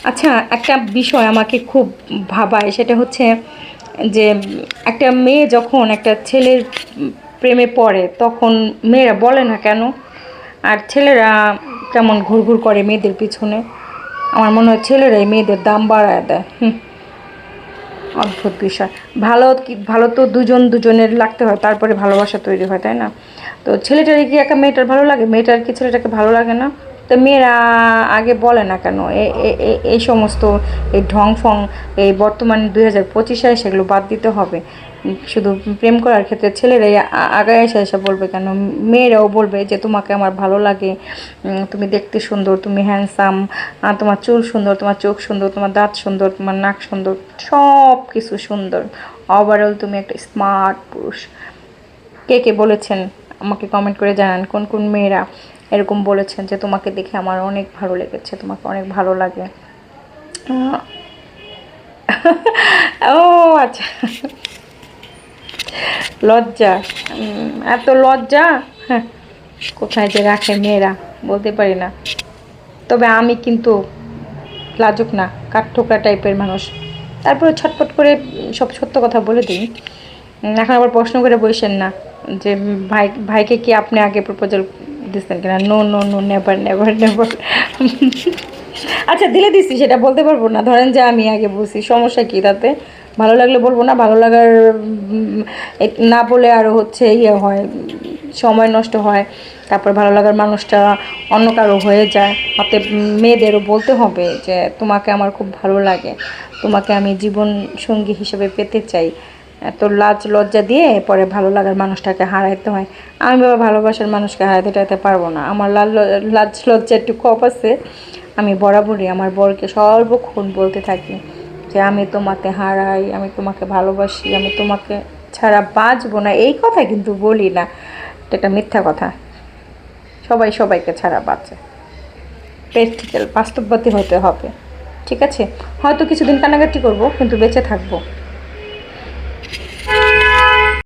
আচ্ছা, একটা বিষয় আমাকে খুব ভাবায়, সেটা হচ্ছে যে একটা মেয়ে যখন একটা ছেলের প্রেমে পড়ে তখন মেয়েরা বলে না কেন, আর ছেলেরা কেমন ঘুরঘুর করে মেয়েদের পিছনে। আমার মনে হয় ছেলেরাই মেয়েদের দাম বাড়ায় দেয়। অদ্ভুত বিষয়। ভালো কি ভালো তো দুজন দুজনের লাগতে হয়, তারপরে ভালোবাসা তৈরি হয়, তাই না? তো ছেলেটারই কি একা মেয়েটার ভালো লাগে, মেয়েটার কি ছেলেটাকে ভালো লাগে না? তো মেয়েরা আগে বলে না কেন? এই সমস্ত এই ঢং ফং এই বর্তমান 2025 সালে সেগুলো বাদ দিতে হবে। শুধু প্রেম করার ক্ষেত্রে ছেলেরাই আগায় এসে এসে বলবে কেন? মেয়েরাও বলবে যে তোমাকে আমার ভালো লাগে, তুমি দেখতে সুন্দর, তুমি হ্যান্ডসাম, তোমার চুল সুন্দর, তোমার চোখ সুন্দর, তোমার দাঁত সুন্দর, তোমার নাক সুন্দর, সব কিছু সুন্দর। ওভারঅল তুমি একটা স্মার্ট পুরুষ। কে কে বলেছেন আমাকে কমেন্ট করে জানান, কোন কোন মেয়েরা এরকম বলেছেন যে তোমাকে দেখে আমার অনেক ভালো লেগেছে, তোমাকে অনেক ভালো লাগে। ও আচ্ছা, লজ্জা। এত লজ্জা, হ্যাঁ, কোথায় যে রাখে মেয়েরা বলতে পারি না। তবে আমি কিন্তু লাজুক না, কাঠঠোকরা টাইপের মানুষ। তারপরে ছটফট করে সব সত্য কথা বলে দিই। এখন আবার প্রশ্ন করে বসেন না যে ভাইকে কি আপনি আগে প্রপোজাল দিচ্ছেন কিনা। No no no, never never never. আচ্ছা, দিলে দিচ্ছি সেটা বলতে পারবো না, ধরেন যে আমি আগে বলছি, সমস্যা কি তাতে? ভালো লাগলে বলবো না, ভালো লাগার না বলে আরও হচ্ছে ইয়ে হয়, সময় নষ্ট হয়, তারপর ভালো লাগার মানুষটা অন্য কারো হয়ে যায়। অতএব মেয়েদেরও বলতে হবে যে তোমাকে আমার খুব ভালো লাগে, তোমাকে আমি জীবন সঙ্গী হিসেবে পেতে চাই। এত লাজ লজ্জা দিয়ে পরে ভালো লাগার মানুষটাকে হারাইতে হয়। আমি বাবা ভালোবাসার মানুষকে হারাইতে টাইতে পারবো না, আমার লাজ লজ্জা একটু কম আছে। আমি বরাবরই আমার বরকে সর্বক্ষণ বলতে থাকি যে আমি তোমাকে হারাই, আমি তোমাকে ভালোবাসি, আমি তোমাকে ছাড়া বাঁচবো না। এই কথা কিন্তু বলি না, এটা মিথ্যা কথা। সবাই সবাইকে ছাড়া বাঁচে। প্র্যাকটিক্যাল বাস্তববাদী হতে হবে, ঠিক আছে? হয়তো কিছুদিন কান্নাকাটি করবো কিন্তু বেঁচে থাকবো।